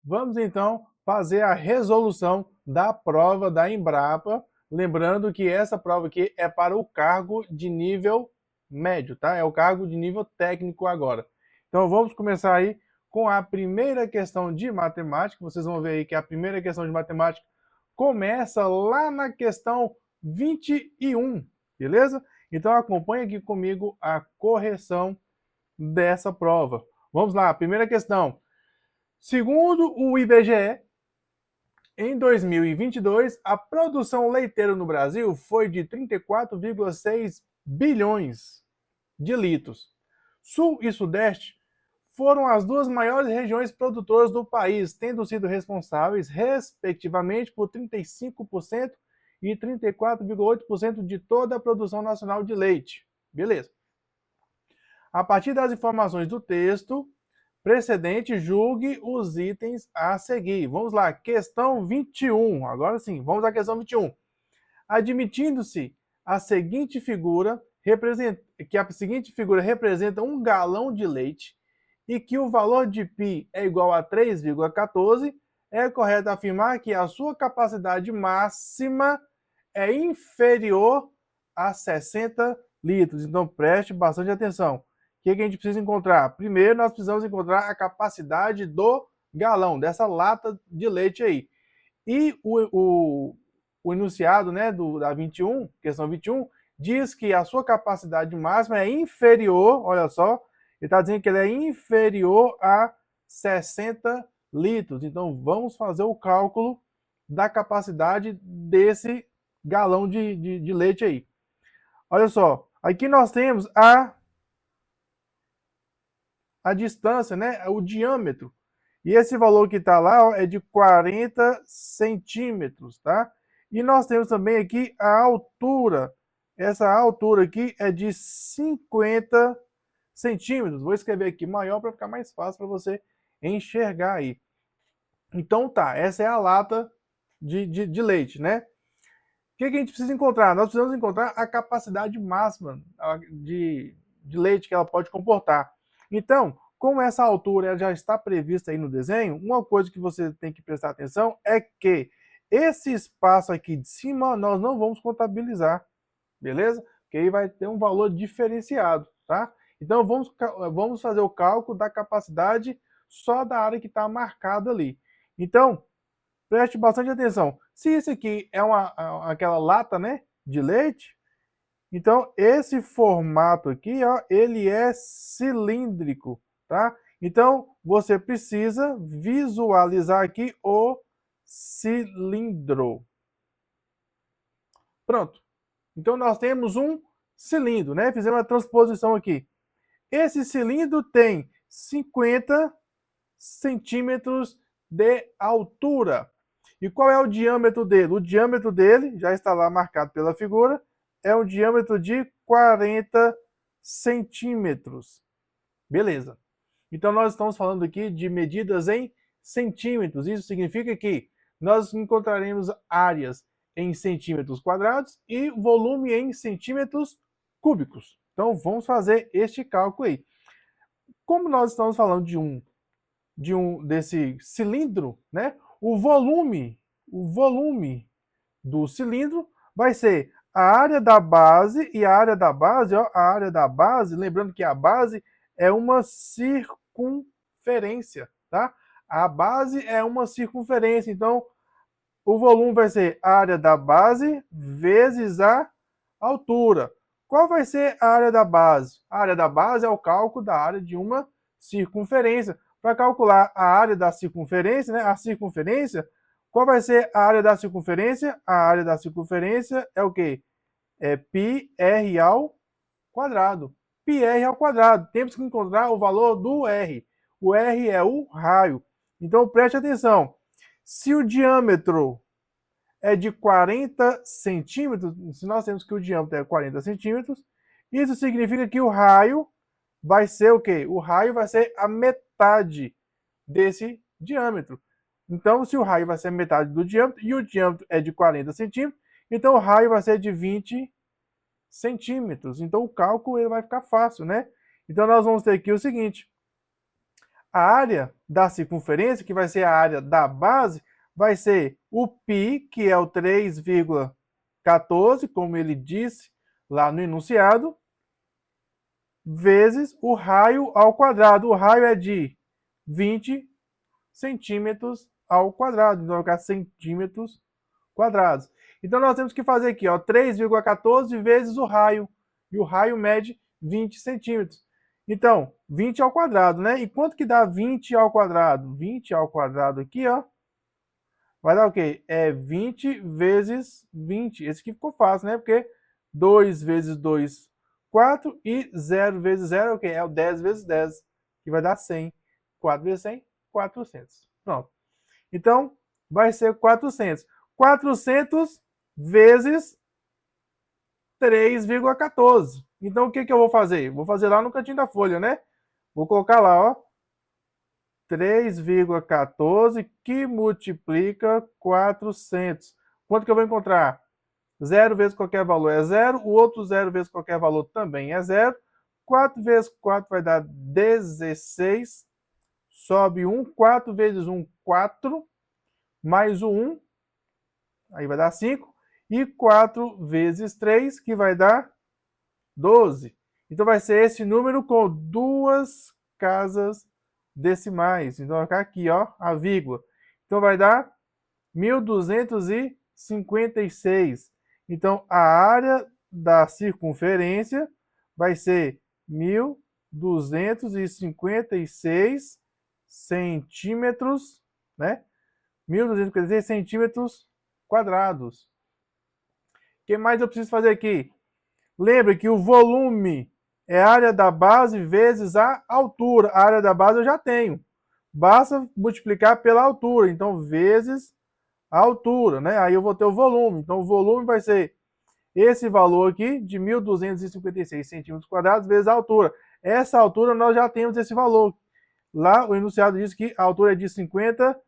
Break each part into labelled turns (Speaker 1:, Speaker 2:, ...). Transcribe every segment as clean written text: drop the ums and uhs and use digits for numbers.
Speaker 1: Vamos então fazer a resolução da prova da Embrapa, lembrando que essa prova aqui é para o cargo de nível médio, tá? É o cargo de nível técnico agora. Então vamos começar aí com a primeira questão de matemática. Vocês vão ver aí que a primeira questão de matemática começa lá na questão 21, beleza? Então acompanhe aqui comigo a correção dessa prova. Vamos lá, primeira questão. Segundo o IBGE, em 2022, a produção leiteira no Brasil foi de 34,6 bilhões de litros. Sul e Sudeste foram as duas maiores regiões produtoras do país, tendo sido responsáveis, respectivamente, por 35% e 34,8% de toda a produção nacional de leite. Beleza. A partir das informações do texto precedente, julgue os itens a seguir. Vamos lá, questão 21. Agora sim, vamos à questão 21. Admitindo-se a seguinte figura, que a seguinte figura representa 1 galão de leite e que o valor de π é igual a 3,14, é correto afirmar que a sua capacidade máxima é inferior a 60 litros. Então preste bastante atenção. O que a gente precisa encontrar? Primeiro, nós precisamos encontrar a capacidade do galão, dessa lata de leite aí. E o enunciado, né, da 21, questão 21, diz que a sua capacidade máxima é inferior, olha só, ele está dizendo que ele é inferior a 60 litros. Então, vamos fazer o cálculo da capacidade desse galão de leite aí. Olha só, aqui nós temos a distância, né, o diâmetro. E esse valor que está lá, ó, é de 40 centímetros, tá? E nós temos também aqui a altura. Essa altura aqui é de 50 centímetros. Vou escrever aqui maior para ficar mais fácil para você enxergar aí. Então tá, essa é a lata de leite, né? O que a gente precisa encontrar? Nós precisamos encontrar a capacidade máxima de leite que ela pode comportar. Então, como essa altura já está prevista aí no desenho, uma coisa que você tem que prestar atenção é que esse espaço aqui de cima nós não vamos contabilizar, beleza? Porque aí vai ter um valor diferenciado, tá? Então vamos fazer o cálculo da capacidade só da área que está marcada ali. Então, preste bastante atenção. Se isso aqui é aquela lata, né, de leite, então, esse formato aqui, ó, ele é cilíndrico, tá? Então, você precisa visualizar aqui o cilindro. Pronto. Então, nós temos um cilindro, né? Fizemos a transposição aqui. Esse cilindro tem 50 centímetros de altura. E qual é o diâmetro dele? O diâmetro dele, já está lá marcado pela figura, é um diâmetro de 40 centímetros. Beleza. Então, nós estamos falando aqui de medidas em centímetros. Isso significa que nós encontraremos áreas em centímetros quadrados e volume em centímetros cúbicos. Então, vamos fazer este cálculo aí. Como nós estamos falando desse cilindro, né? O volume do cilindro vai ser a área da base, e a área da base, ó, a área da base, lembrando que a base é uma circunferência, tá? A base é uma circunferência, então o volume vai ser a área da base vezes a altura. Qual vai ser a área da base? A área da base é o cálculo da área de uma circunferência. Para calcular a área da circunferência, né, a circunferência, qual vai ser a área da circunferência? A área da circunferência é o quê? É πr ao quadrado. πr ao quadrado. Temos que encontrar o valor do r. O r é o raio. Então, preste atenção. Se o diâmetro é de 40 centímetros, se nós temos que o diâmetro é 40 centímetros, isso significa que o raio vai ser o quê? O raio vai ser a metade desse diâmetro. Então, se o raio vai ser metade do diâmetro, e o diâmetro é de 40 centímetros, então o raio vai ser de 20 centímetros. Então, o cálculo ele vai ficar fácil, né? Então, nós vamos ter aqui o seguinte. A área da circunferência, que vai ser a área da base, vai ser o π, que é o 3,14, como ele disse lá no enunciado, vezes o raio ao quadrado. O raio é de 20 centímetros ao quadrado, então vai ficar centímetros quadrados. Então nós temos que fazer aqui, ó, 3,14 vezes o raio, e o raio mede 20 centímetros. Então, 20 ao quadrado, né? E quanto que dá 20 ao quadrado? 20 ao quadrado aqui, ó, vai dar o quê? É 20 vezes 20. Esse aqui ficou fácil, né? Porque 2 vezes 2, 4, e 0 vezes 0 é o quê? É o 10 vezes 10, que vai dar 100. 4 vezes 100, 400. Pronto. Então, vai ser 400. 400 vezes 3,14. Então, o que eu vou fazer? Vou fazer lá no cantinho da folha, né? Vou colocar lá, ó, 3,14 que multiplica 400. Quanto que eu vou encontrar? 0 vezes qualquer valor é 0, o outro 0 vezes qualquer valor também é 0. 4 vezes 4 vai dar 16, sobe 1, 4 vezes 1, 4, mais o 1, aí vai dar 5, e 4 vezes 3, que vai dar 12. Então vai ser esse número com duas casas decimais. Então vai ficar aqui, ó, a vírgula. Então vai dar 1.256. Então a área da circunferência vai ser 1.256 centímetros, né? 1.256 centímetros quadrados. O que mais eu preciso fazer aqui? Lembre que o volume é a área da base vezes a altura. A área da base eu já tenho. Basta multiplicar pela altura. Então, vezes a altura, né? Aí eu vou ter o volume. Então, o volume vai ser esse valor aqui de 1.256 centímetros quadrados vezes a altura. Essa altura nós já temos esse valor. Lá o enunciado diz que a altura é de 50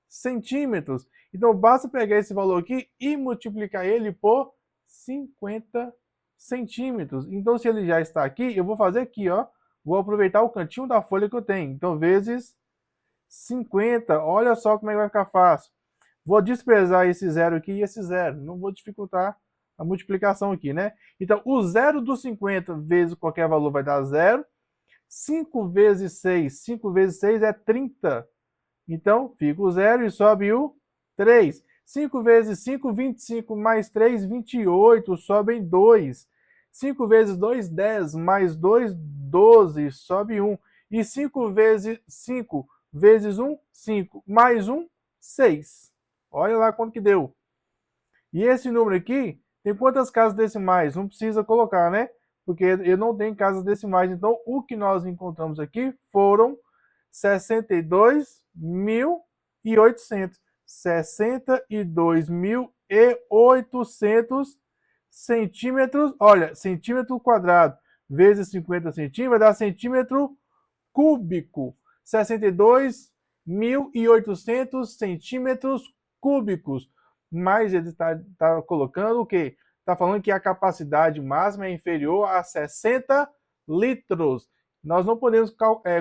Speaker 1: centímetros. Então, basta pegar esse valor aqui e multiplicar ele por 50 centímetros. Então, se ele já está aqui, eu vou fazer aqui, ó. Vou aproveitar o cantinho da folha que eu tenho. Então, vezes 50. Olha só como é que vai ficar fácil. Vou desprezar esse zero aqui e esse zero. Não vou dificultar a multiplicação aqui, né? Então, o zero do 50 vezes qualquer valor vai dar zero. 5 vezes 6. 5 vezes 6 é 30. Então, fica o zero e sobe o 3. 5 vezes 5, 25, mais 3, 28, sobem 2. 5 vezes 2, 10, mais 2, 12, sobe 1. E 5 vezes 5 vezes 1, 5, mais 1, 6. Olha lá quanto que deu. E esse número aqui tem quantas casas decimais? Não precisa colocar, né? Porque eu não tenho casas decimais. Então, o que nós encontramos aqui foram 62.800. 62.800 centímetros. Olha, centímetro quadrado vezes 50 centímetros vai dar centímetro cúbico. 62.800 centímetros cúbicos. Mas ele está colocando o quê? Está falando que a capacidade máxima é inferior a 60 litros. Nós não podemos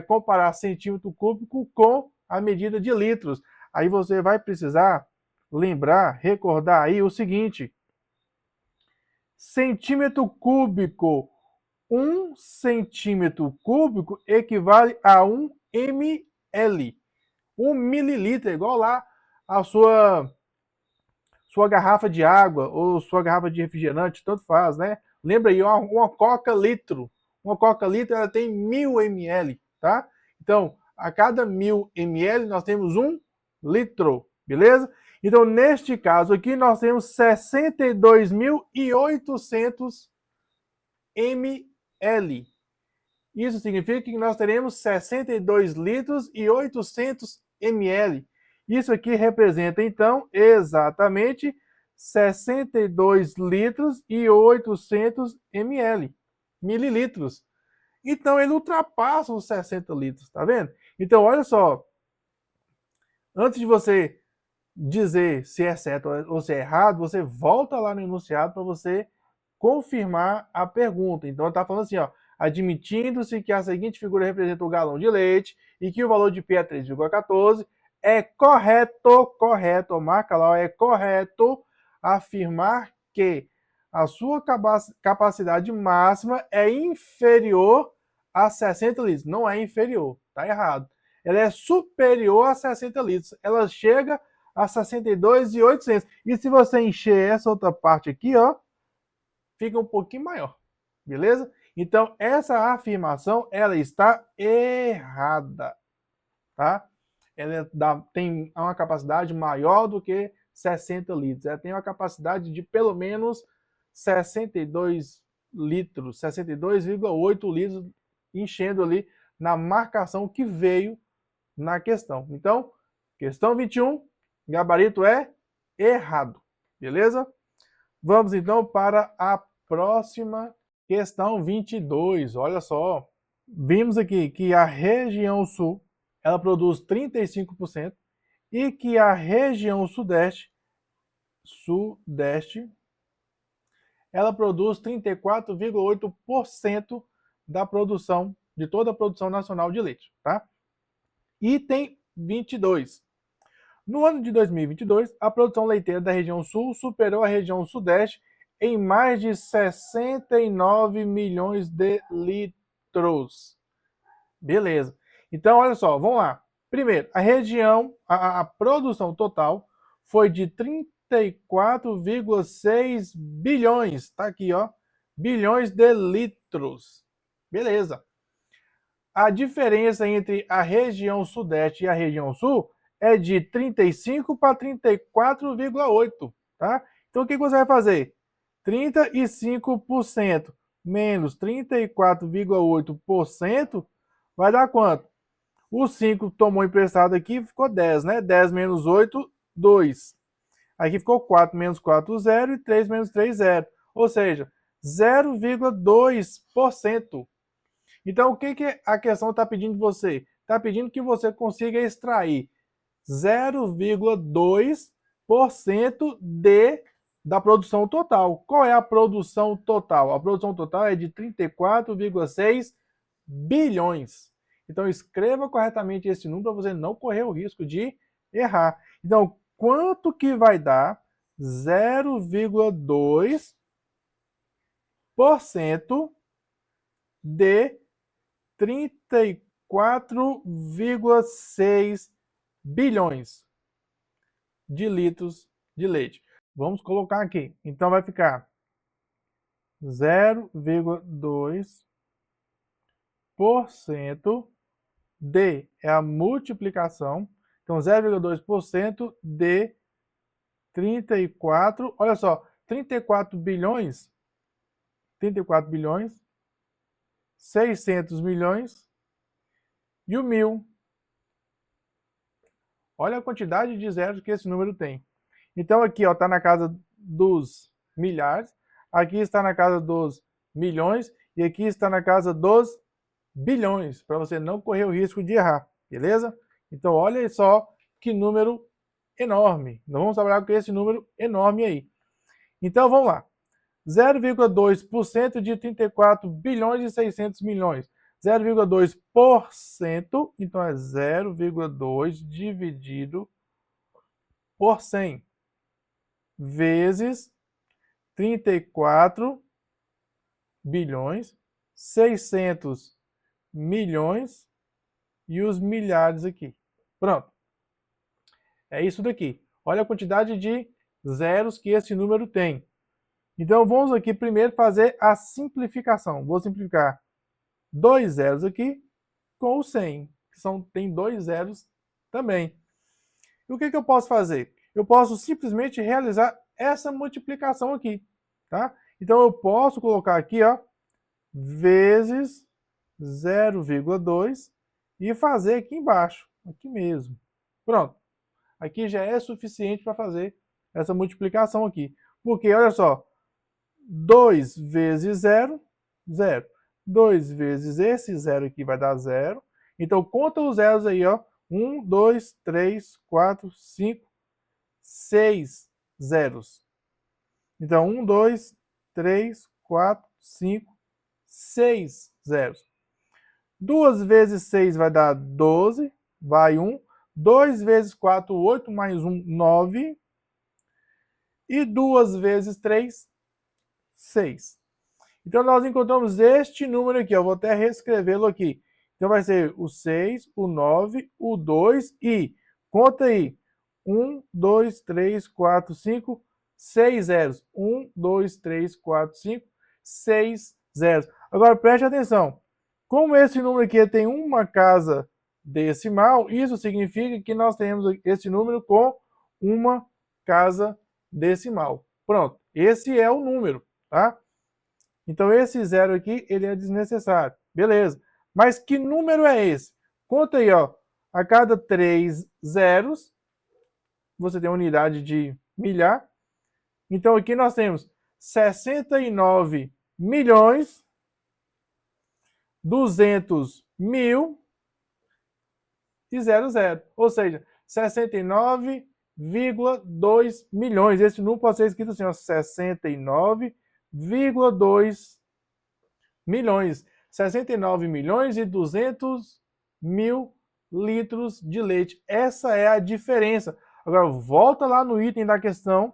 Speaker 1: comparar centímetro cúbico com a medida de litros. Aí você vai precisar lembrar, recordar aí o seguinte. Centímetro cúbico. 1 centímetro cúbico equivale a 1 ml. 1 mililitro, igual lá a sua garrafa de água ou sua garrafa de refrigerante, tanto faz, né? Lembra aí, uma Coca litro. Uma Coca litro ela tem 1.000 ml, tá? Então, a cada 1.000 ml nós temos 1 litro, beleza? Então, neste caso aqui, nós temos 62.800 ml. Isso significa que nós teremos 62 litros e 800 ml. Isso aqui representa, então, exatamente 62 litros e 800 ml, mililitros. Então, ele ultrapassa os 60 litros, tá vendo? Então, olha só, antes de você dizer se é certo ou se é errado, você volta lá no enunciado para você confirmar a pergunta. Então, está falando assim, ó, admitindo-se que a seguinte figura representa o galão de leite e que o valor de P é 3,14, é correto, marca lá, é correto afirmar que a sua capacidade máxima é inferior a 60 litros. Não é inferior, tá errado. Ela é superior a 60 litros. Ela chega a 62.800. E se você encher essa outra parte aqui, ó, fica um pouquinho maior, beleza? Então, essa afirmação, ela está errada, tá? Ela tem uma capacidade maior do que 60 litros. Ela tem uma capacidade de pelo menos 62 litros, 62,8 litros, enchendo ali na marcação que veio na questão. Então, questão 21, gabarito é errado, beleza? Vamos então para a próxima questão 22. Olha só, vimos aqui que a região sul ela produz 35% e que a região sudeste ela produz 34,8% da produção, de toda a produção nacional de leite, tá? Item 22. No ano de 2022, a produção leiteira da região sul superou a região sudeste em mais de 69 milhões de litros. Beleza. Então, olha só, vamos lá. Primeiro, a produção total foi de 34,6 bilhões, tá aqui, ó, bilhões de litros. Beleza. A diferença entre a região sudeste e a região sul é de 35 para 34,8, tá? Então, o que você vai fazer? 35% menos 34,8% vai dar quanto? O 5 tomou emprestado aqui, ficou 10, né? 10 menos 8, 2. Aqui ficou 4 menos 4, 0 e 3 menos 3, 0. Ou seja, 0,2%. Então, o que a questão está pedindo de você? Está pedindo que você consiga extrair 0,2% da produção total. Qual é a produção total? A produção total é de 34,6 bilhões. Então, escreva corretamente esse número para você não correr o risco de errar. Então, quanto que vai dar 0,2% de 34,6 bilhões de litros de leite? Vamos colocar aqui. Então, vai ficar 0,2% de é a multiplicação. Então, 0,2% de 34, olha só, 34 bilhões, 600 milhões e o 1.000. Olha a quantidade de zeros que esse número tem. Então, aqui está na casa dos milhares, aqui está na casa dos milhões e aqui está na casa dos bilhões, para você não correr o risco de errar, beleza? Então, olha só que número enorme. Nós vamos trabalhar com esse número enorme aí. Então, vamos lá. 0,2% de 34 bilhões e 600 milhões. 0,2%, então é 0,2 dividido por 100, vezes 34 bilhões, 600 milhões e os milhares aqui. Pronto. É isso daqui. Olha a quantidade de zeros que esse número tem. Então, vamos aqui primeiro fazer a simplificação. Vou simplificar 2 zeros aqui com o 100, que tem 2 zeros também. E o que eu posso fazer? Eu posso simplesmente realizar essa multiplicação aqui, tá? Então, eu posso colocar aqui, ó, vezes 0,2 e fazer aqui embaixo, aqui mesmo. Pronto. Aqui já é suficiente para fazer essa multiplicação aqui. Porque, olha só, 2 vezes 0, 0. 2 vezes esse 0 aqui vai dar 0. Então, conta os zeros aí, ó. 1, 2, 3, 4, 5, 6 zeros. Então, 1, 2, 3, 4, 5, 6 zeros. 2 vezes 6 vai dar 12, vai 1. 2 vezes 4, 8, mais 1, 9. E 2 vezes 3, 6. Então, nós encontramos este número aqui. Eu vou até reescrevê-lo aqui. Então, vai ser o 6, o 9, o 2 e... Conta aí. 1, 2, 3, 4, 5, 6 zeros. 1, 2, 3, 4, 5, 6 zeros. Agora, preste atenção. Como esse número aqui tem uma casa decimal, isso significa que nós temos esse número com uma casa decimal. Pronto. Esse é o número, tá? Então, esse zero aqui, ele é desnecessário. Beleza. Mas que número é esse? Conta aí, ó. A cada 3 zeros, você tem a unidade de milhar. Então, aqui nós temos 69 milhões, 200 mil e 00. Ou seja, 69,2 milhões. Esse número pode ser escrito assim, ó, 69,2 milhões. 69 milhões e 200 mil litros de leite. Essa é a diferença. Agora, volta lá no item da questão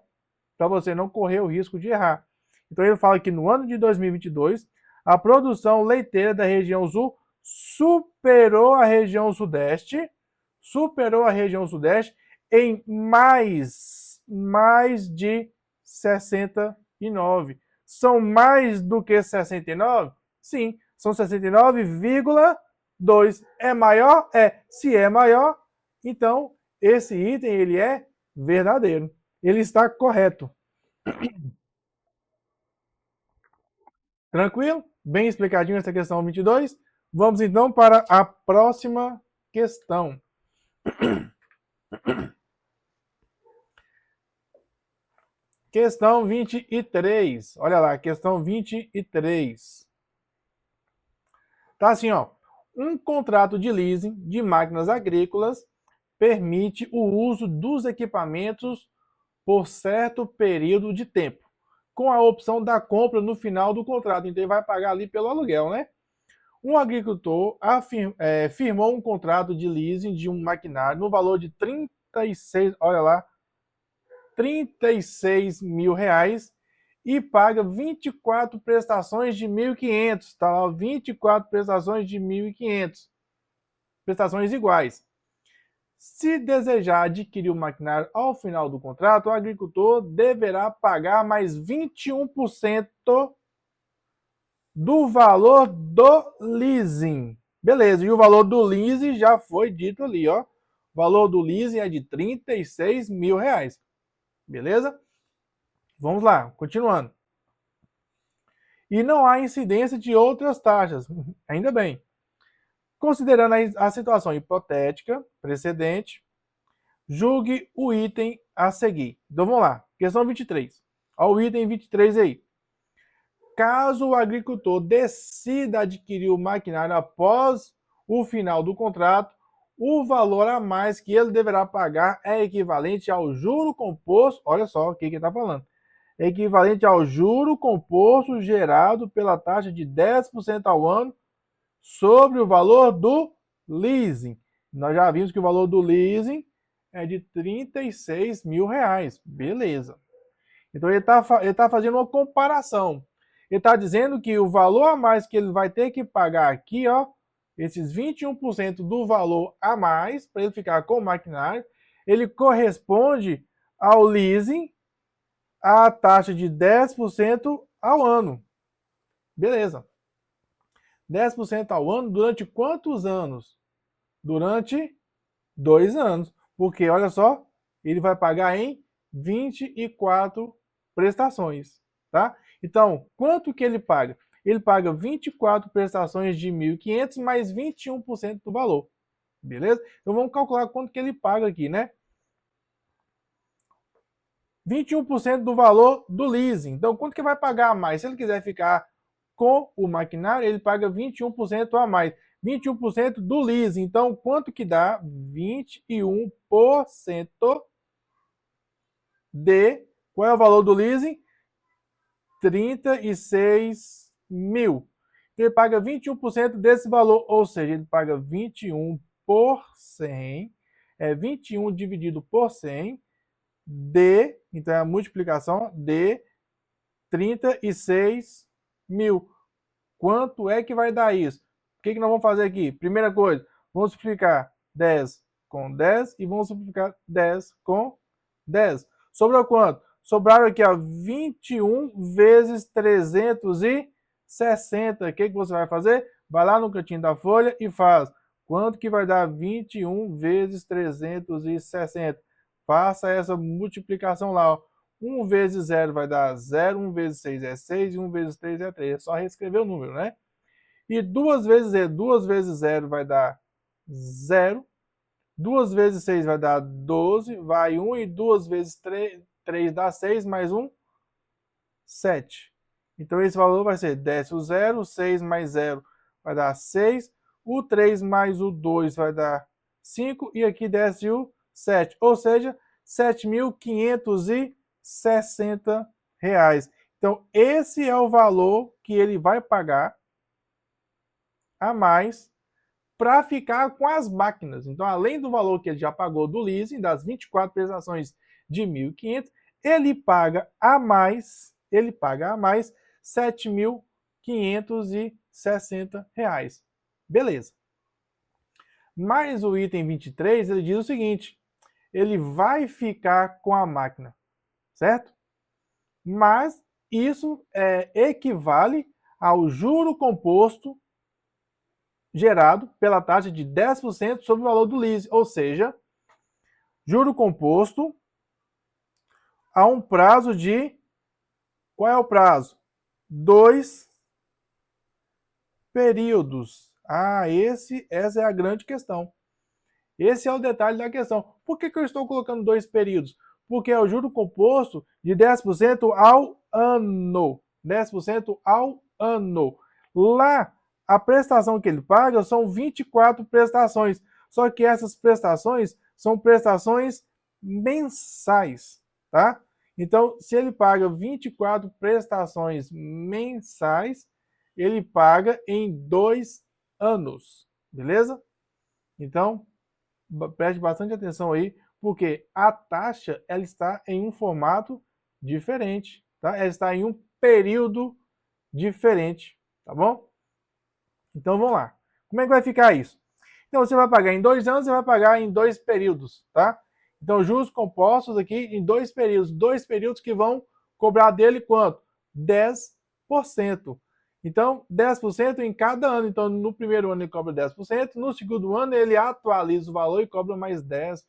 Speaker 1: para você não correr o risco de errar. Então, ele fala que no ano de 2022, a produção leiteira da região sul superou a região sudeste em mais de 69. São mais do que 69? Sim, são 69,2. É maior? É. Se é maior, então esse item ele é verdadeiro. Ele está correto. Tranquilo? Bem explicadinho essa questão 22. Vamos então para a próxima questão. Questão 23. Olha lá, questão 23. Tá assim, ó. Um contrato de leasing de máquinas agrícolas permite o uso dos equipamentos por certo período de tempo, com a opção da compra no final do contrato. Então, ele vai pagar ali pelo aluguel, né? Um agricultor firmou um contrato de leasing de um maquinário no valor de 36, olha lá, 36 mil reais e paga 24 prestações de 1.500, tá lá, 24 prestações de 1.500, prestações iguais. Se desejar adquirir o maquinário ao final do contrato, o agricultor deverá pagar mais 21% do valor do leasing. Beleza, e o valor do leasing já foi dito ali, ó. O valor do leasing é de 36 mil reais. Beleza? Vamos lá, continuando. E não há incidência de outras taxas, ainda bem. Considerando a situação hipotética precedente, julgue o item a seguir. Então vamos lá, questão 23. Olha o item 23 aí. Caso o agricultor decida adquirir o maquinário após o final do contrato, o valor a mais que ele deverá pagar é equivalente ao juro composto, olha só o que ele está falando, é equivalente ao juro composto gerado pela taxa de 10% ao ano sobre o valor do leasing. Nós já vimos que o valor do leasing é de 36 mil reais. Beleza. Então ele tá fazendo uma comparação. Ele está dizendo que o valor a mais que ele vai ter que pagar aqui, ó, esses 21% do valor a mais, para ele ficar com o maquinário, ele corresponde ao leasing, a taxa de 10% ao ano. Beleza. 10% ao ano durante quantos anos? Durante 2 anos. Porque, olha só, ele vai pagar em 24 prestações, tá? Então, quanto que ele paga? Ele paga 24 prestações de 1.500 mais 21% do valor. Beleza? Então, vamos calcular quanto que ele paga aqui, né? 21% do valor do leasing. Então, quanto que vai pagar a mais? Se ele quiser ficar com o maquinário, ele paga 21% a mais. 21% do leasing. Então, quanto que dá? 21% de... Qual é o valor do leasing? 36 mil. Então ele paga 21% desse valor, ou seja, ele paga 21 por 100, 21 dividido por 100, então é a multiplicação de 36 mil. Quanto é que vai dar isso? O que nós vamos fazer aqui? Primeira coisa, vamos simplificar 10 com 10 e vamos simplificar 10 com 10. Sobrou quanto? Sobraram aqui, ó, 21 vezes 360. O que você vai fazer? Vai lá no cantinho da folha e faz. Quanto que vai dar 21 vezes 360? Faça essa multiplicação lá, ó. 1 vezes 0 vai dar 0, 1 vezes 6 é 6 e 1 vezes 3 é 3. É só reescrever o número, né? E 2 vezes 0 vai dar 0. 2 vezes 6 vai dar 12, vai 1 e 2 vezes 3 dá 6, mais 1, 7. Então esse valor vai ser, desce o 0, 6 mais 0 vai dar 6, o 3 mais o 2 vai dar 5 e aqui desce o 7, ou seja, R$ 7.560. Então esse é o valor que ele vai pagar a mais para ficar com as máquinas. Então, além do valor que ele já pagou do leasing, das 24 prestações de 1.500, ele paga a mais R$ 7.560. Beleza. Mas o item 23, ele diz o seguinte, ele vai ficar com a máquina, certo? Mas isso equivale ao juro composto gerado pela taxa de 10% sobre o valor do lease, ou seja, juro composto a um prazo de... Qual é o prazo? 2 períodos. Essa é a grande questão. Esse é o detalhe da questão. Por que eu estou colocando 2 períodos? Porque é o juro composto de 10% ao ano. 10% ao ano. Lá, a prestação que ele paga são 24 prestações. Só que essas prestações são prestações mensais, tá? Então, se ele paga 24 prestações mensais, ele paga em 2 anos, beleza? Então, preste bastante atenção aí, porque a taxa ela está em um formato diferente, tá? Ela está em um período diferente, tá bom? Então vamos lá. Como é que vai ficar isso? Então você vai pagar em 2 anos, você vai pagar em 2 períodos, tá? Então juros compostos aqui em 2 períodos. 2 períodos que vão cobrar dele quanto? 10%. Então 10% em cada ano. Então no primeiro ano ele cobra 10%, no segundo ano ele atualiza o valor e cobra mais 10%.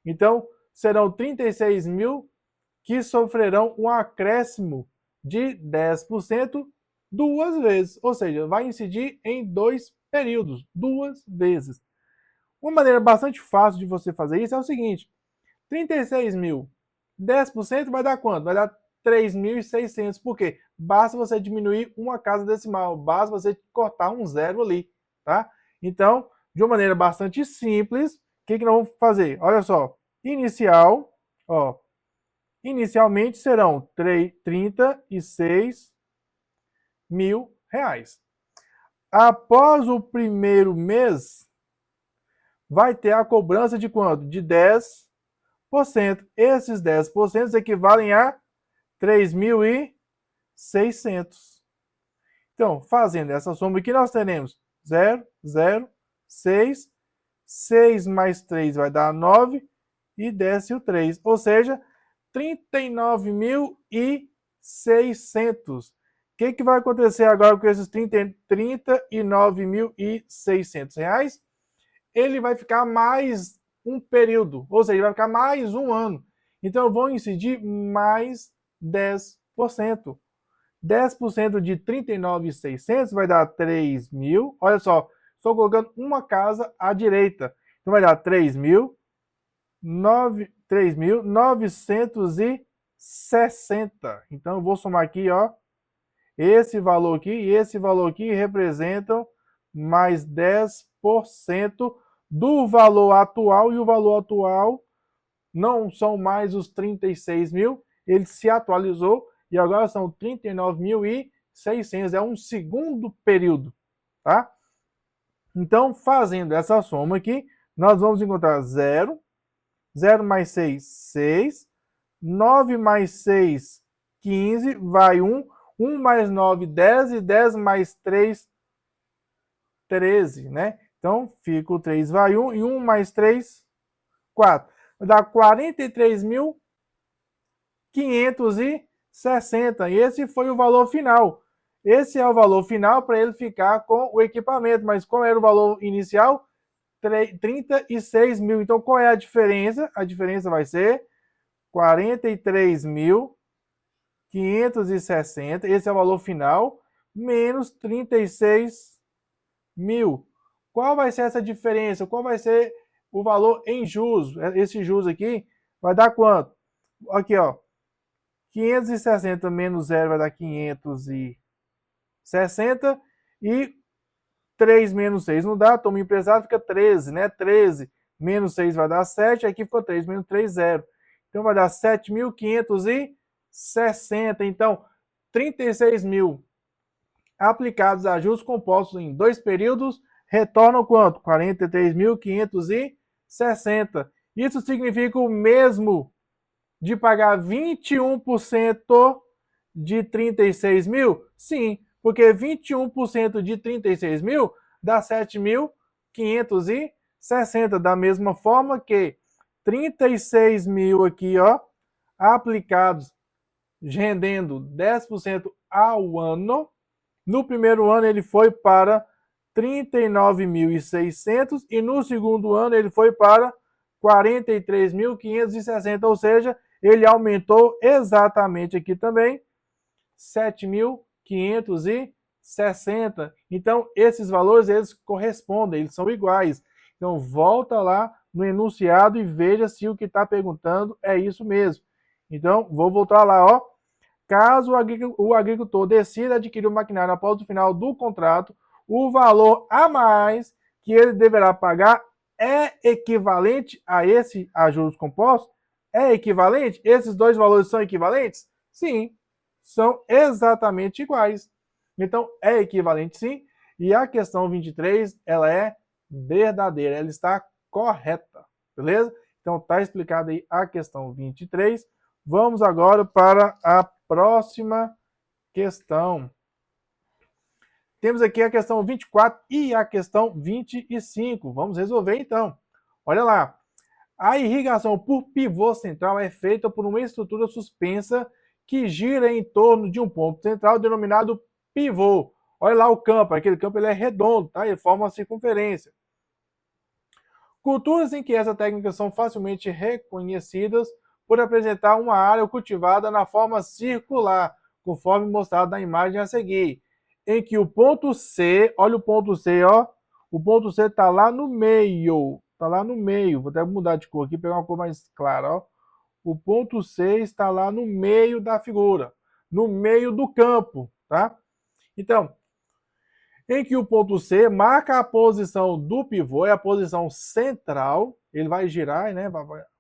Speaker 1: Então serão 36 mil que sofrerão um acréscimo de 10% 2 vezes, ou seja, vai incidir em 2 períodos, 2 vezes. Uma maneira bastante fácil de você fazer isso é o seguinte, 36 mil, 10% vai dar quanto? Vai dar 3.600, por quê? Basta você diminuir uma casa decimal, basta você cortar um zero ali, tá? Então, de uma maneira bastante simples, o que nós vamos fazer? Olha só, inicialmente serão 36 mil reais. Após o primeiro mês, vai ter a cobrança de quanto? De 10%. Esses 10% equivalem a 3.600. Então, fazendo essa soma aqui, nós teremos 0, 0, 6, 6 mais 3 vai dar 9 e desce o 3, ou seja, 39.600. O que vai acontecer agora com esses 39.600 reais? Ele vai ficar mais um período, ou seja, vai ficar mais um ano. Então, eu vou incidir mais 10%. 10% de 39.600 vai dar 3.000. Olha só, estou colocando uma casa à direita. Então, vai dar 3.960. Então, eu vou somar aqui, ó. Esse valor aqui e esse valor aqui representam mais 10% do valor atual, e o valor atual não são mais os 36 mil, ele se atualizou e agora são 39.600. 600, é um segundo período, tá? Então, fazendo essa soma aqui, nós vamos encontrar 0, 0 mais 6, 6, 9 mais 6, 15, vai 1, 1 mais 9, 10, e 10 mais 3, 13, né? Então, fica o 3 vai 1, e 1 mais 3, 4. Vai dar 43.560, e esse foi o valor final. Esse é o valor final para ele ficar com o equipamento, mas qual era o valor inicial? 36 mil. Então, qual é a diferença? A diferença vai ser 43.560, esse é o valor final, menos 36 mil. Qual vai ser essa diferença? Qual vai ser o valor em juros? Esse juros aqui vai dar quanto? Aqui, ó. 560 menos 0 vai dar 560. E 3 menos 6 não dá, toma emprestado, fica 13, né? 13 menos 6 vai dar 7, aqui ficou 3, menos 3, 0. Então vai dar 7.560. Então, 36 mil aplicados a juros compostos em 2 períodos retornam quanto? 43.560. Isso significa o mesmo de pagar 21% de 36 mil? Sim, porque 21% de 36 mil dá 7.560. Da mesma forma que 36 mil aqui, ó, aplicados, rendendo 10% ao ano. No primeiro ano ele foi para 39.600 e no segundo ano ele foi para 43.560, ou seja, ele aumentou exatamente aqui também 7.560. Então, esses valores, eles correspondem, eles são iguais. Então, volta lá no enunciado e veja se o que está perguntando é isso mesmo. Então, vou voltar lá, ó. Caso o agricultor decida adquirir o maquinário após o final do contrato, o valor a mais que ele deverá pagar é equivalente a esse a juros compostos? É equivalente? Esses dois valores são equivalentes? Sim, são exatamente iguais. Então, é equivalente sim, e a questão 23, ela é verdadeira, ela está correta, beleza? Então, está explicada aí a questão 23. Vamos agora para a próxima questão. Temos aqui a questão 24 e a questão 25. Vamos resolver então. Olha lá. A irrigação por pivô central é feita por uma estrutura suspensa que gira em torno de um ponto central denominado pivô. Olha lá o campo, aquele campo ele é redondo, tá? Ele forma uma circunferência. Culturas em que essa técnica são facilmente reconhecidas por apresentar uma área cultivada na forma circular, conforme mostrado na imagem a seguir, em que o ponto C, olha o ponto C, ó, o ponto C está lá no meio, vou até mudar de cor aqui, pegar uma cor mais clara, ó. O ponto C está lá no meio da figura, no meio do campo, tá? Então, em que o ponto C marca a posição do pivô, é a posição central, ele vai girar, né,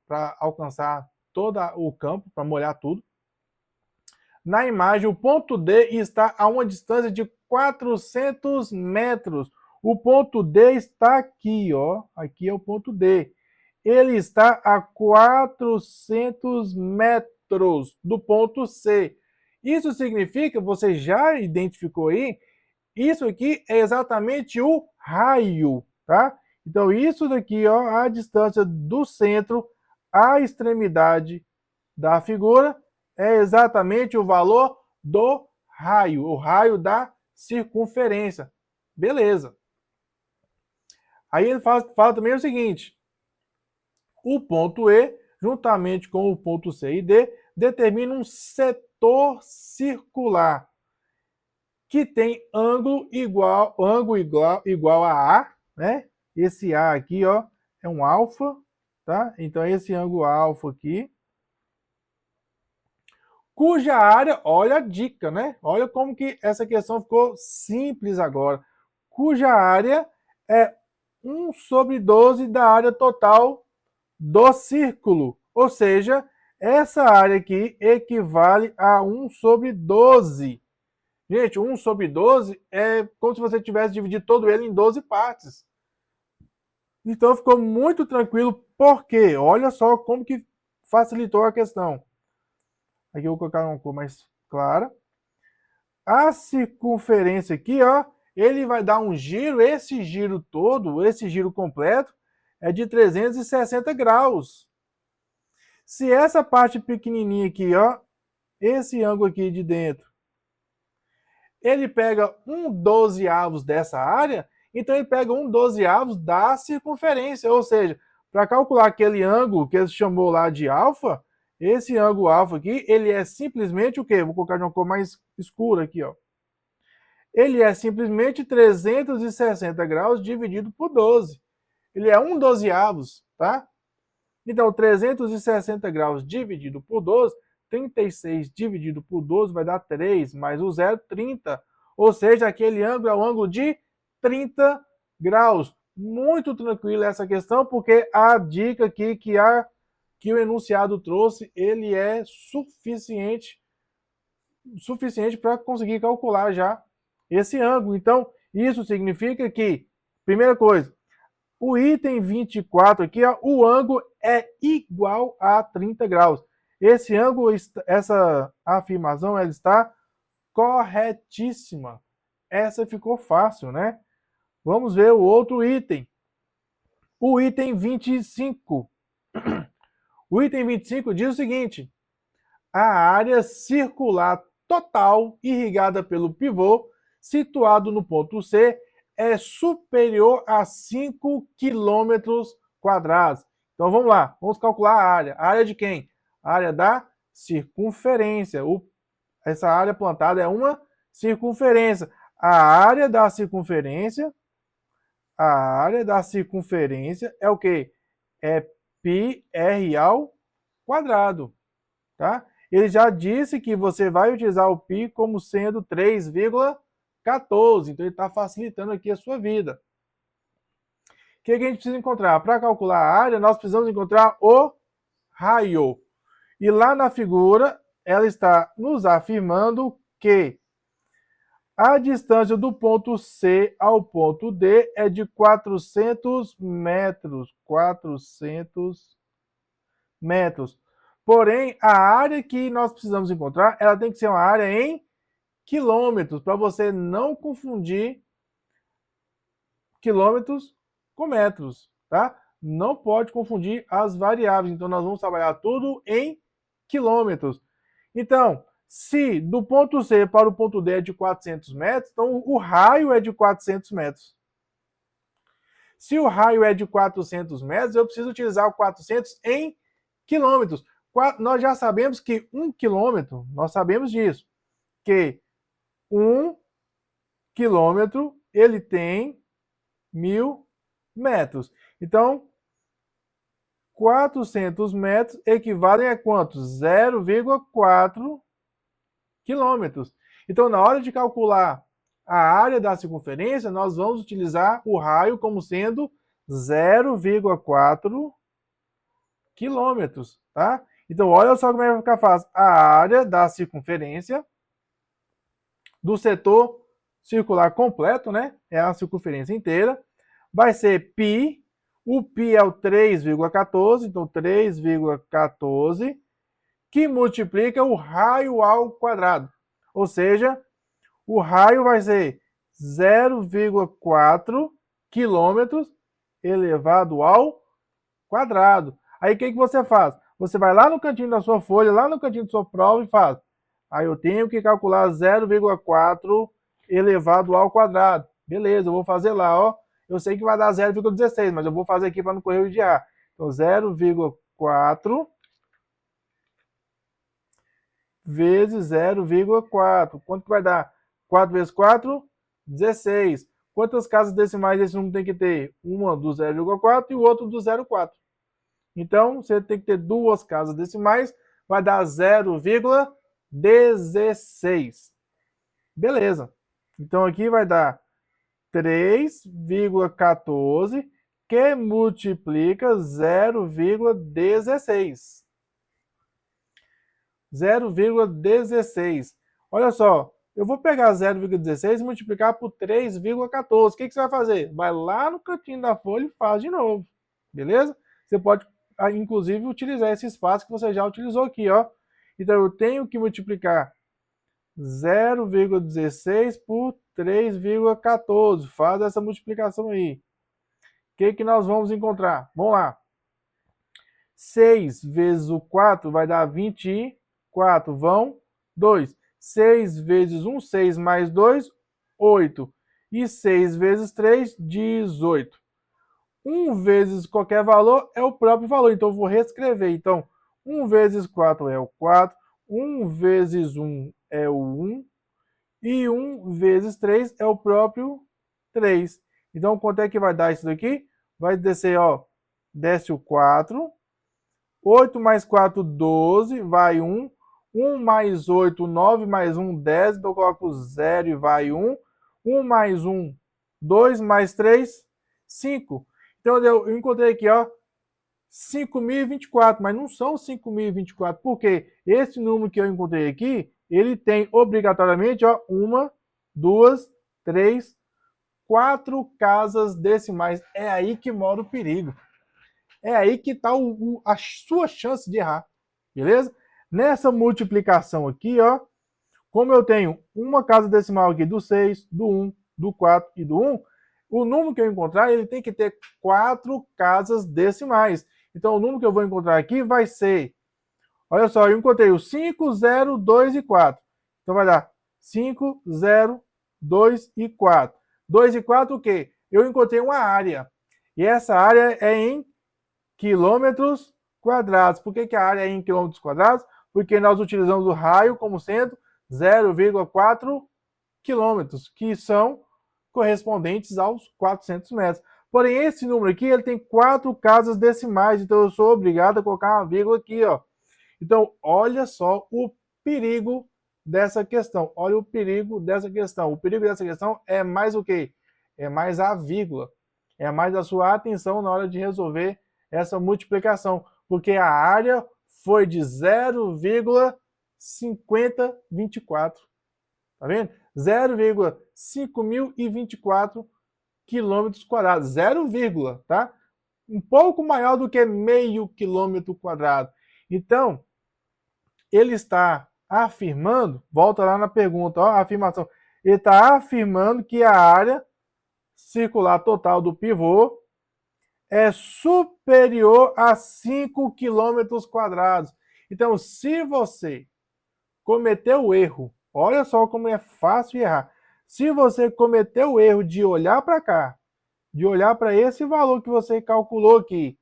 Speaker 1: para alcançar todo o campo, para molhar tudo. Na imagem, o ponto D está a uma distância de 400 metros. O ponto D está aqui, ó. Aqui é o ponto D. Ele está a 400 metros do ponto C. Isso significa, você já identificou aí, isso aqui é exatamente o raio, tá? Então, isso daqui, ó, a distância do centro à extremidade da figura é exatamente o valor do raio, o raio da circunferência. Beleza. Aí ele fala também o seguinte, o ponto E, juntamente com o ponto C e D, determina um setor circular que tem ângulo igual a A, né? Esse A aqui, ó, é um alfa, tá? Então esse ângulo alfa aqui, cuja área, olha a dica, né? Olha como que essa questão ficou simples agora. Cuja área é 1/12 da área total do círculo. Ou seja, essa área aqui equivale a 1/12 Gente, 1 sobre 12 é como se você tivesse dividido todo ele em 12 partes. Então ficou muito tranquilo, porque olha só como que facilitou a questão. Aqui eu vou colocar uma cor mais clara. A circunferência aqui, ó, ele vai dar um giro, esse giro todo, esse giro completo, é de 360 graus. Se essa parte pequenininha aqui, ó, esse ângulo aqui de dentro, ele pega 1/12 dessa área, então ele pega 1/12 da circunferência, ou seja, para calcular aquele ângulo que ele chamou lá de alfa, esse ângulo alfa aqui, ele é simplesmente o quê? Vou colocar de uma cor mais escura aqui, ó. Ele é simplesmente 360 graus dividido por 12. Ele é 1/12, tá? Então, 360 graus dividido por 12, 36 dividido por 12 vai dar 3, mais o zero, 30. Ou seja, aquele ângulo é um ângulo de 30 graus. Muito tranquila essa questão, porque a dica aqui que o enunciado trouxe, ele é suficiente para conseguir calcular já esse ângulo. Então, isso significa que, primeira coisa, o item 24 aqui, ó, o ângulo é igual a 30 graus. Esse ângulo, essa afirmação, ela está corretíssima. Essa ficou fácil, né? Vamos ver o outro item. O item 25. O item 25 diz o seguinte: a área circular total irrigada pelo pivô, situado no ponto C, é superior a 5 quilômetros quadrados. Então vamos lá, vamos calcular a área. A área de quem? A área da circunferência. Essa área plantada é uma circunferência. A área da circunferência é o quê? É πr ao quadrado, tá? Ele já disse que você vai utilizar o π como sendo 3,14, então ele está facilitando aqui a sua vida. O que a gente precisa encontrar? Para calcular a área, nós precisamos encontrar o raio. E lá na figura, ela está nos afirmando que a distância do ponto C ao ponto D é de 400 metros. 400 metros. Porém, a área que nós precisamos encontrar, ela tem que ser uma área em quilômetros, para você não confundir quilômetros com metros, tá? Não pode confundir as variáveis, então nós vamos trabalhar tudo em quilômetros. Então, se do ponto C para o ponto D é de 400 metros, então o raio é de 400 metros. Se o raio é de 400 metros, eu preciso utilizar o 400 em quilômetros. Nós já sabemos que 1 quilômetro, nós sabemos disso, que 1 quilômetro, ele tem 1.000 metros. Então, 400 metros equivalem a quanto? 0,4 quilômetros. Então, na hora de calcular a área da circunferência, nós vamos utilizar o raio como sendo 0,4 quilômetros, tá? Então, olha só como é que vai ficar fácil. A área da circunferência do setor circular completo, né? É a circunferência inteira. Vai ser π. O π é o 3,14, então 3,14, que multiplica o raio ao quadrado. Ou seja, o raio vai ser 0,4 quilômetros elevado ao quadrado. Aí o que você faz? Você vai lá no cantinho da sua folha, lá no cantinho da sua prova e faz. Aí eu tenho que calcular 0,4 elevado ao quadrado. Beleza, eu vou fazer lá, ó. Eu sei que vai dar 0,16, mas eu vou fazer aqui para não correr o de A. Então, 0,4 vezes 0,4. Quanto que vai dar? 4 vezes 4? 16. Quantas casas decimais esse número tem que ter? Uma do 0,4 e o outro do 0,4. Então, você tem que ter duas casas decimais, vai dar 0,16. Beleza. Então, aqui vai dar 3,14, que multiplica 0,16. 0,16. Olha só, eu vou pegar 0,16 e multiplicar por 3,14. O que você vai fazer? Vai lá no cantinho da folha e faz de novo. Beleza? Você pode, inclusive, utilizar esse espaço que você já utilizou aqui, ó. Então, eu tenho que multiplicar 0,16 por 3,14. Faz essa multiplicação aí. O que nós vamos encontrar? Vamos lá. 6 vezes o 4 vai dar 24. Vão 2. 6 vezes 1, 6 mais 2, 8. E 6 vezes 3, 18. 1 vezes qualquer valor é o próprio valor. Então, eu vou reescrever. Então, 1 vezes 4 é o 4. 1 vezes 1 é o 1. E 1 vezes 3 é o próprio 3. Então, quanto é que vai dar isso daqui? Vai descer, ó. Desce o 4. 8 mais 4, 12. Vai 1. 1 mais 8, 9 mais 1, 10. Então, eu coloco 0 e vai 1. 1 mais 1, 2 mais 3, 5. Então, eu encontrei aqui, ó, 5.024, mas não são 5.024, porque esse número que eu encontrei aqui, ele tem obrigatoriamente, ó, 1, 2, 3, 4 casas decimais. É aí que mora o perigo. É aí que está a sua chance de errar, beleza? Nessa multiplicação aqui, ó, como eu tenho uma casa decimal aqui do 6, do 1, do 4 e do 1, o número que eu encontrar, ele tem que ter 4 casas decimais. Então, o número que eu vou encontrar aqui vai ser, olha só, eu encontrei o 5, 0, 2 e 4. Então, vai dar 5, 0, 2 e 4. 2 e 4 o quê? Eu encontrei uma área. E essa área é em quilômetros quadrados. Por que a área é em quilômetros quadrados? Porque nós utilizamos o raio como sendo 0,4 quilômetros, que são correspondentes aos 400 metros. Porém, esse número aqui, ele tem 4 casas decimais, então eu sou obrigado a colocar uma vírgula aqui, ó. Então, olha só o perigo dessa questão. Olha o perigo dessa questão. O perigo dessa questão é mais o quê? É mais a vírgula. É mais a sua atenção na hora de resolver essa multiplicação. Porque a área foi de 0,5024. Tá vendo? 0,5024 quilômetros quadrados. 0, tá? Um pouco maior do que meio quilômetro quadrado. Então, ele está afirmando, volta lá na pergunta, ó, a afirmação. Ele está afirmando que a área circular total do pivô é superior a 5 quilômetros quadrados. Então, se você cometeu o erro, olha só como é fácil errar. Se você cometeu o erro de olhar para cá, de olhar para esse valor que você calculou aqui,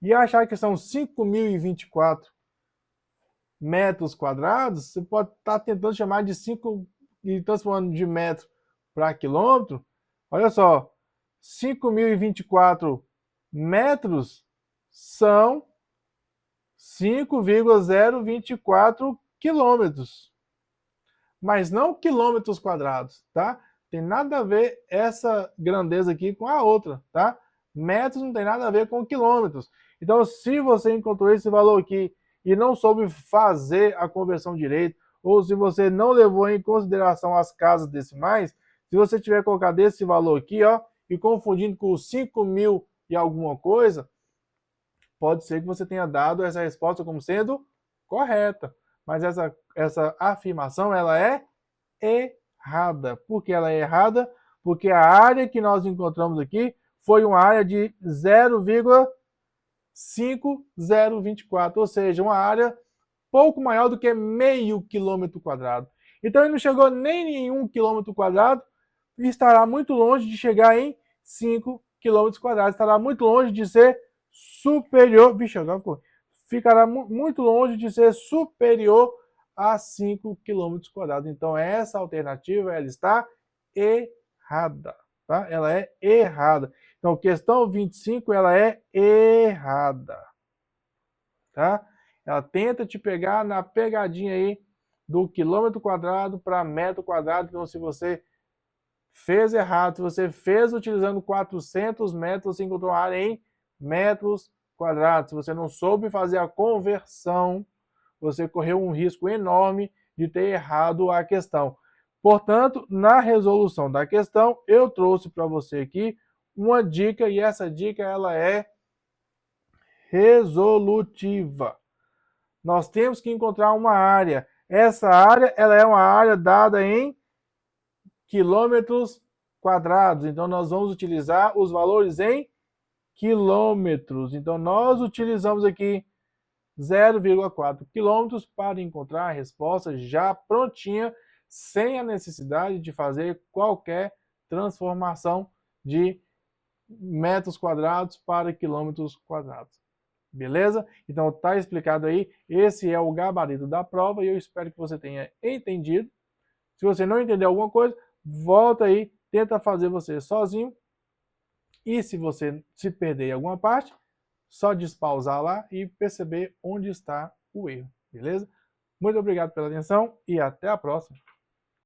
Speaker 1: e achar que são 5.024 metros quadrados, você pode estar tentando chamar de 5 e transformando de metro para quilômetro. Olha só, 5.024 metros são 5,024 quilômetros. Mas não quilômetros quadrados, tá? Tem nada a ver essa grandeza aqui com a outra, tá? Metros não tem nada a ver com quilômetros. Então, se você encontrou esse valor aqui e não soube fazer a conversão direito, ou se você não levou em consideração as casas decimais, se você tiver colocado esse valor aqui, ó, e confundindo com os 5.000 e alguma coisa, pode ser que você tenha dado essa resposta como sendo correta. Mas essa afirmação, ela é errada. Por que ela é errada? Porque a área que nós encontramos aqui foi uma área de 0,5024, ou seja, uma área pouco maior do que meio quilômetro quadrado. Então, ele não chegou nem em 1 quilômetro quadrado e estará muito longe de chegar em 5 quilômetros quadrados. Estará muito longe de ser superior, vixe, agora ficou, ficará muito longe de ser superior a 5 quilômetros quadrados. Então, essa alternativa, ela está errada, tá? Ela é errada. Então, questão 25, ela é errada, tá? Ela tenta te pegar na pegadinha aí do quilômetro quadrado para metro quadrado. Então, se você fez errado, se você fez utilizando 400 metros, você encontrou a área em metros quadrados. Se você não soube fazer a conversão, você correu um risco enorme de ter errado a questão. Portanto, na resolução da questão, eu trouxe para você aqui uma dica, e essa dica ela é resolutiva. Nós temos que encontrar uma área. Essa área ela é uma área dada em quilômetros quadrados. Então, nós vamos utilizar os valores em quilômetros. Então, nós utilizamos aqui 0,4 quilômetros para encontrar a resposta já prontinha, sem a necessidade de fazer qualquer transformação de metros quadrados para quilômetros quadrados. Beleza? Então tá explicado aí, esse é o gabarito da prova e eu espero que você tenha entendido. Se você não entendeu alguma coisa, volta aí, tenta fazer você sozinho. E se você se perder em alguma parte, só despausar lá e perceber onde está o erro, beleza? Muito obrigado pela atenção e até a próxima.